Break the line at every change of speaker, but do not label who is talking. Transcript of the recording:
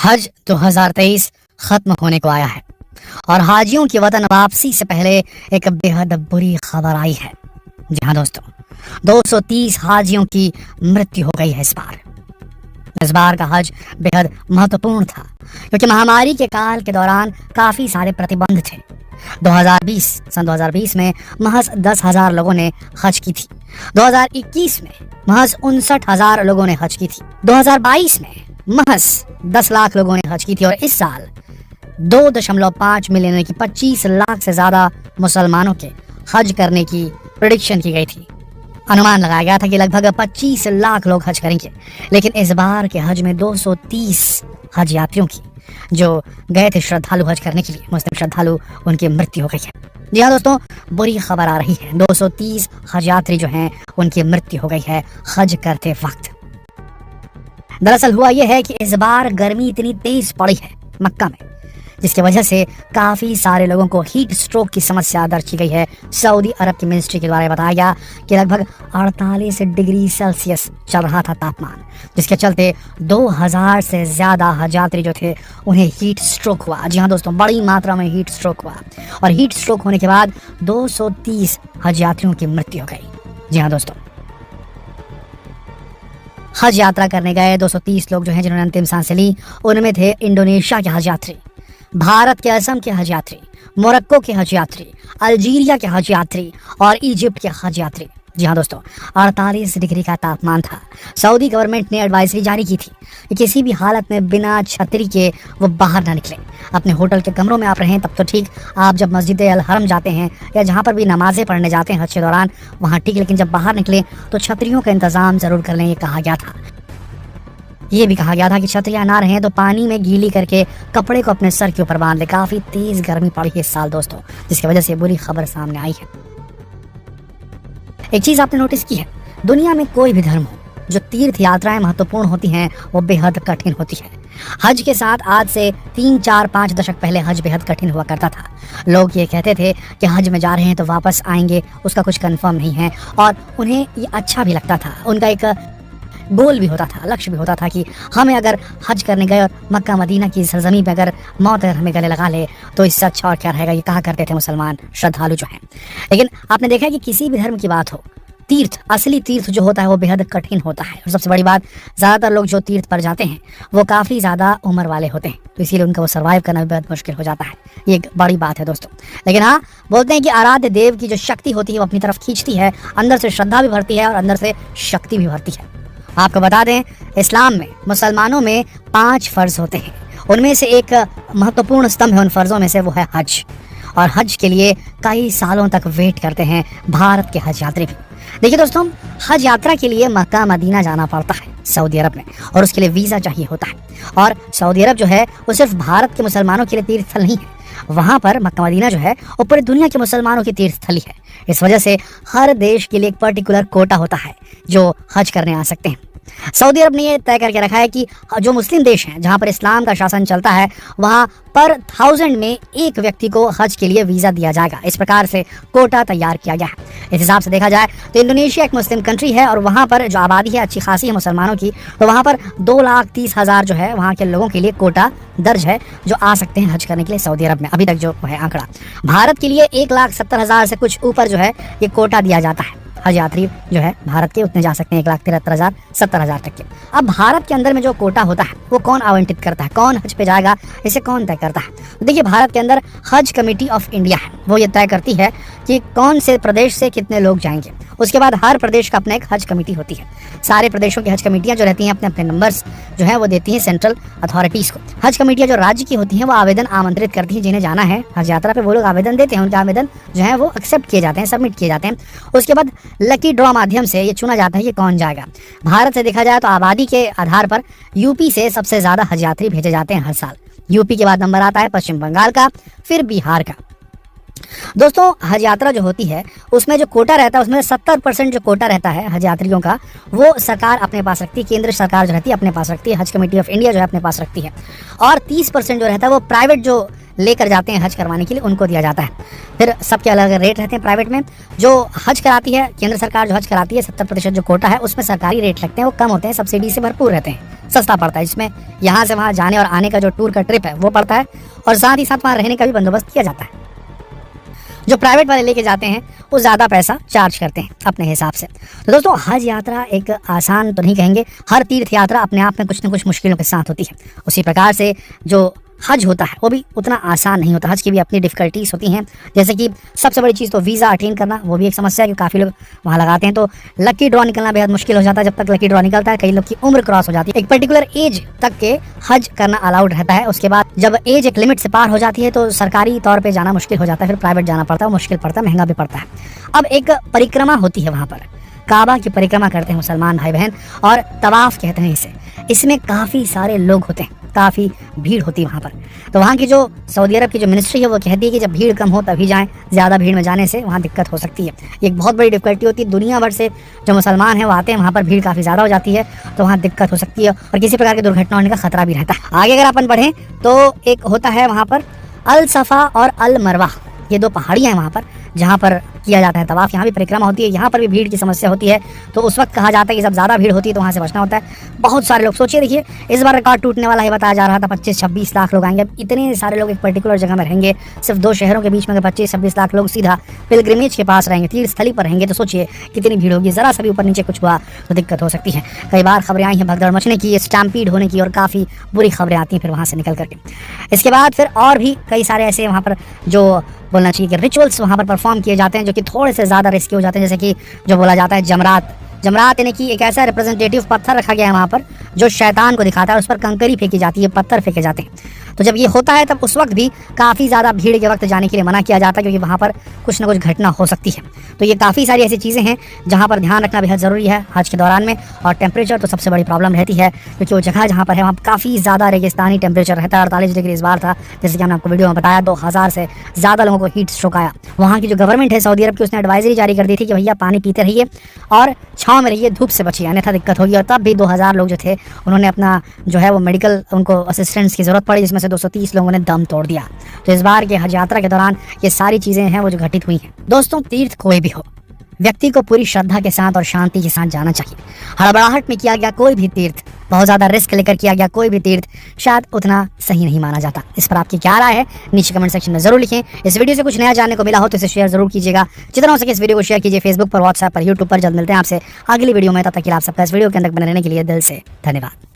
हज 2023 खत्म होने को आया है और हाजियों की वतन वापसी से पहले एक बेहद बुरी खबर आई है। जी हाँ दोस्तों, 230 हाजियों की मृत्यु हो गई है इस बार का हज बेहद महत्वपूर्ण था क्योंकि महामारी के काल के दौरान काफी सारे प्रतिबंध थे। 2020 में महज 10,000 लोगों ने हज की थी। 2021 में महज 59,000 लोगों ने हज की थी। 2022 में महज 10 लाख लोगों ने हज की थी और इस साल 2.5 मिलियन यानी कि 25 लाख से ज्यादा मुसलमानों के हज करने की प्रेडिक्शन की गई थी। अनुमान लगाया गया था कि लगभग 25 लाख लोग हज करेंगे, लेकिन इस बार के हज में 230 हज यात्रियों की जो गए थे श्रद्धालु हज करने के लिए, मुस्लिम श्रद्धालु, उनकी मृत्यु हो गई है। जी हाँ दोस्तों, बुरी खबर आ रही है। 230 हज यात्री जो हैं उनकी मृत्यु हो गई है हज करते वक्त। दरअसल हुआ यह है कि इस बार गर्मी इतनी तेज पड़ी है मक्का में, जिसकी वजह से काफ़ी सारे लोगों को हीट स्ट्रोक की समस्या दर्ज की गई है। सऊदी अरब की मिनिस्ट्री के द्वारा बताया गया कि लगभग 48 डिग्री सेल्सियस चल रहा था तापमान, जिसके चलते 2000 से ज़्यादा हज यात्री जो थे उन्हें हीट स्ट्रोक हुआ। जी हाँ दोस्तों, बड़ी मात्रा में हीट स्ट्रोक हुआ और हीट स्ट्रोक होने के बाद 230 हज यात्रियों की मृत्यु हो गई। जी हाँ दोस्तों, हज यात्रा करने गए 230 लोग जो हैं जिन्होंने अंतिम सांसें ली, उनमें थे इंडोनेशिया के हज यात्री, भारत के असम के हज यात्री, मोरक्को के हज यात्री, अल्जीरिया के हज यात्री और इजिप्ट के हज यात्री। जी हाँ दोस्तों, 48 डिग्री का तापमान था। सऊदी गवर्नमेंट ने एडवाइजरी जारी की थी कि किसी भी हालत में बिना छतरी के वो बाहर ना निकलें। अपने होटल के कमरों में आप रहें तब तो ठीक, आप जब मस्जिद अल हरम जाते हैं या जहाँ पर भी नमाजें पढ़ने जाते हैं हज के दौरान वहाँ ठीक, लेकिन जब बाहर निकलें तो छतरियों का इंतज़ाम ज़रूर कर लें, ये कहा गया था। ये भी कहा गया था कि छतरियाँ ना रहें तो पानी में गीली करके कपड़े को अपने सर के ऊपर बांध ले। काफ़ी तेज़ गर्मी पड़ी है इस साल दोस्तों, जिसकी वजह से बुरी खबर सामने आई है। एक चीज़ आपने नोटिस की है, दुनिया में कोई भी धर्म हो, जो तीर्थ यात्राएं महत्वपूर्ण होती हैं वो बेहद कठिन होती है। हज के साथ आज से 3, 4, 5 दशक पहले हज बेहद कठिन हुआ करता था। लोग ये कहते थे कि हज में जा रहे हैं तो वापस आएंगे, उसका कुछ कंफर्म नहीं है, और उन्हें ये अच्छा भी लगता था। उनका एक गोल भी होता था, लक्ष्य भी होता था कि हमें अगर हज करने गए और मक्का मदीना की सरजमीन पे अगर मौत अगर हमें गले लगा ले तो इससे अच्छा और क्या रहेगा, ये कहा करते थे मुसलमान श्रद्धालु जो हैं। लेकिन आपने देखा है कि किसी भी धर्म की बात हो, तीर्थ, असली तीर्थ जो होता है वो बेहद कठिन होता है। और सबसे बड़ी बात, ज़्यादातर लोग जो तीर्थ पर जाते हैं वो काफ़ी ज़्यादा उम्र वाले होते हैं, तो इसीलिए उनका वो सर्वाइव करना भी बेहद मुश्किल हो जाता है। ये एक बड़ी बात है दोस्तों। लेकिन हाँ, बोलते हैं कि आराध्य देव की जो शक्ति होती है वो अपनी तरफ खींचती है, अंदर से श्रद्धा भी भरती है और अंदर से शक्ति भी भरती है। आपको बता दें, इस्लाम में मुसलमानों में 5 फ़र्ज होते हैं, उनमें से एक महत्वपूर्ण स्तंभ है उन फ़र्ज़ों में से, वो है हज। और हज के लिए कई सालों तक वेट करते हैं भारत के हज यात्री भी। देखिए दोस्तों, हज यात्रा के लिए मक्का मदीना जाना पड़ता है सऊदी अरब में, और उसके लिए वीज़ा चाहिए होता है। और सऊदी अरब जो है वो सिर्फ भारत के मुसलमानों के लिए तीर्थ स्थल नहीं है, वहाँ पर मक्का मदीना जो है वो पूरी दुनिया के मुसलमानों की तीर्थ स्थली है। इस वजह से हर देश के लिए एक पर्टिकुलर कोटा होता है जो हज करने आ सकते हैं। सऊदी अरब ने ये तय करके रखा है कि जो मुस्लिम देश हैं जहाँ पर इस्लाम का शासन चलता है, वहाँ पर 1000 में एक व्यक्ति को हज के लिए वीज़ा दिया जाएगा। इस प्रकार से कोटा तैयार किया गया है। इस हिसाब से देखा जाए तो इंडोनेशिया एक मुस्लिम कंट्री है और वहाँ पर जो आबादी है अच्छी खासी है मुसलमानों की, तो वहाँ पर 2,30,000 जो है वहाँ के लोगों के लिए कोटा दर्ज है जो आ सकते हैं हज करने के लिए सऊदी अरब में। अभी तक जो है आंकड़ा, भारत के लिए 1,70,000 से कुछ ऊपर जो है ये कोटा दिया जाता है। हज यात्री जो है भारत के उतने जा सकते हैं, 1,73,000, 70,000 तक के। अब भारत के अंदर में जो कोटा होता है वो कौन आवंटित करता है, कौन हज पे जाएगा, इसे कौन तय करता है? तो देखिए, भारत के अंदर हज कमेटी ऑफ इंडिया है, वो ये तय करती है कि कौन से प्रदेश से कितने लोग जाएंगे। उसके बाद हर प्रदेश का अपना एक हज कमेटी होती है। सारे प्रदेशों की हज कमेटियां जो रहती हैं अपने अपने नंबर्स जो है वो देती हैं सेंट्रल अथॉरिटीज़ को। हज कमेटियां जो राज्य की होती हैं वो आवेदन आमंत्रित करती हैं, जिन्हें जाना है हज यात्रा पे वो लोग आवेदन देते हैं, उनके आवेदन जो है वो एक्सेप्ट किए जाते हैं, सबमिट किए जाते हैं। उसके बाद लकी ड्रॉ माध्यम से ये चुना जाता है कि कौन जाएगा। भारत से देखा जाए तो आबादी के आधार पर यूपी से सबसे ज़्यादा हज यात्री भेजे जाते हैं हर साल। यूपी के बाद नंबर आता है पश्चिम बंगाल का, फिर बिहार का। दोस्तों, हज यात्रा जो होती है उसमें जो कोटा रहता है उसमें 70% जो कोटा रहता है हज यात्रियों का वो सरकार अपने पास रखती है, केंद्र सरकार जो रहती है अपने पास रखती है, हज कमेटी ऑफ इंडिया जो है अपने पास रखती है। और 30% जो रहता है वो प्राइवेट जो लेकर जाते हैं हज करवाने के लिए उनको दिया जाता है। फिर सबके अलग अलग रेट रहते हैं। प्राइवेट में जो हज कराती है केंद्र सरकार, जो हज कराती है 70% जो कोटा है उसमें सरकारी रेट लगते हैं, वो कम होते हैं, सब्सिडी से भरपूर रहते हैं, सस्ता पड़ता है। इसमें यहाँ से वहाँ जाने और आने का जो टूर का ट्रिप है वो पड़ता है और साथ ही साथ वहाँ रहने का भी बंदोबस्त किया जाता है। जो प्राइवेट वाले लेके जाते हैं वो ज़्यादा पैसा चार्ज करते हैं अपने हिसाब से। तो दोस्तों हज यात्रा एक आसान तो नहीं कहेंगे, हर तीर्थ यात्रा अपने आप में कुछ न कुछ मुश्किलों के साथ होती है। उसी प्रकार से जो हज होता है वो भी उतना आसान नहीं होता, हज की भी अपनी डिफ़िकल्टीज होती हैं। जैसे कि सबसे बड़ी चीज़ तो वीज़ा अटेन करना, वो भी एक समस्या है कि काफ़ी लोग वहाँ लगाते हैं तो लकी ड्रॉ निकलना बेहद मुश्किल हो जाता है। जब तक लकी ड्रॉ निकलता है कई लोग की उम्र क्रॉस हो जाती है, एक पर्टिकुलर एज तक के हज करना अलाउड रहता है। उसके बाद जब एज एक लिमिट से पार हो जाती है तो सरकारी तौर पर जाना मुश्किल हो जाता है, फिर प्राइवेट जाना पड़ता है, मुश्किल पड़ता है, महंगा भी पड़ता है। अब एक परिक्रमा होती है वहाँ पर, काबा की परिक्रमा करते हैं मुसलमान भाई बहन और तवाफ़ कहते हैं इसे। इसमें काफ़ी सारे लोग होते हैं, काफ़ी भीड़ होती है वहाँ पर। तो वहाँ की जो सऊदी अरब की जो मिनिस्ट्री है वो कहती है कि जब भीड़ कम हो तभी जाएं, ज़्यादा भीड़ में जाने से वहाँ दिक्कत हो सकती है। ये एक बहुत बड़ी डिफ़िकल्टी होती है, दुनिया भर से जो मुसलमान हैं वो आते हैं, वहाँ पर भीड़ काफ़ी ज़्यादा हो जाती है तो वहाँ दिक्कत हो सकती है और किसी प्रकार की दुर्घटना होने का खतरा भी रहता है। आगे अगर अपन बढ़ें तो एक होता है वहाँ पर अल सफ़ा और अल मरवा, ये दो पहाड़ियाँ हैं वहाँ पर जहाँ पर किया जाता है तवाफ़। यहाँ भी परिक्रमा होती है, यहाँ पर भी भीड़ की समस्या होती है। तो उस वक्त कहा जाता है कि जब ज़्यादा भीड़ होती है तो वहाँ से बचना होता है। बहुत सारे लोग, सोचिए देखिए इस बार रिकॉर्ड टूटने वाला है, बताया जा रहा था 25-26 लाख लोग आएंगे। अब इतने सारे लोग एक पर्टिकुलर जगह में रहेंगे, सिर्फ 2 शहरों के बीच में अगर 25-26 लाख लोग सीधा पिलग्रिमेज के पास रहेंगे, तीर्थ स्थली पर रहेंगे, तो सोचिए कितनी भीड़ होगी। ज़रा सा भी ऊपर नीचे कुछ हुआ तो दिक्कत हो सकती है। कई बार खबरें आई हैं भगदड़ मचने की, स्टैम्पीड होने की और काफ़ी बुरी खबरें आती हैं फिर वहाँ से निकल करके। इसके बाद फिर और भी कई सारे ऐसे वहाँ पर जो बोलना चाहिए कि रिचुअल्स वहाँ पर परफॉर्म किए जाते हैं जो कि थोड़े से ज़्यादा रिस्की हो जाते हैं। जैसे कि जो बोला जाता है जमरात, जमरात यानी कि एक ऐसा रिप्रेजेंटेटिव पत्थर रखा गया है वहाँ पर जो शैतान को दिखाता है, उस पर कंकरी फेंकी जाती है, पत्थर फेंके जाते हैं। तो जब ये होता है तब उस वक्त भी काफ़ी ज़्यादा भीड़ के वक्त जाने के लिए मना किया जाता है क्योंकि वहाँ पर कुछ ना कुछ घटना हो सकती है। तो ये काफ़ी सारी ऐसी चीज़ें हैं जहाँ पर ध्यान रखना बेहद ज़रूरी है हज के दौरान में। और टेम्परेचर तो सबसे बड़ी प्रॉब्लम रहती है क्योंकि वो जगह जहाँ पर है वहाँ काफ़ी ज़्यादा रेगिस्तानी टेम्परेचर रहता है। 48 डिग्री इस बार था, जैसे कि हमने आपको वीडियो में बताया। 2000 से ज़्यादा लोगों को हीट स्ट्रोक आया। वहाँ की जो गवर्नमेंट है सऊदी अरब की, उसने एडवाइजरी जारी कर दी थी कि भैया पानी पीते रहिए और छाँव में रहिए, धूप से बचिए, अन्यथा दिक्कत होगी। और तब भी 2000 लोग जो थे उन्होंने अपना जो है वो मेडिकल उनको असिस्टेंस की ज़रूरत पड़ी, जिसमें से 230 लोगों ने दम तोड़ दिया। तो इस बार के हज यात्रा के दौरान ये सारी चीज़ें हैं वो जो घटित हुई हैं। दोस्तों तीर्थ कोई भी हो, व्यक्ति को पूरी श्रद्धा के साथ और शांति के साथ जाना चाहिए। हड़बड़ाहट में किया गया कोई भी तीर्थ, बहुत ज़्यादा रिस्क लेकर किया गया कोई भी तीर्थ शायद उतना सही नहीं माना जाता। इस पर आपकी क्या राय है नीचे कमेंट सेक्शन में ज़रूर लिखें। इस वीडियो से कुछ नया जानने को मिला हो तो इसे शेयर जरूर कीजिएगा। जितना हो सके इस वीडियो को शेयर कीजिए फेसबुक पर, व्हाट्सएप पर, यूट्यूब पर। जल्द मिलते हैं आपसे अगली वीडियो में, तब तक के लिए आप सबका इस वीडियो के अंदर बने रहने के लिए दिल से धन्यवाद।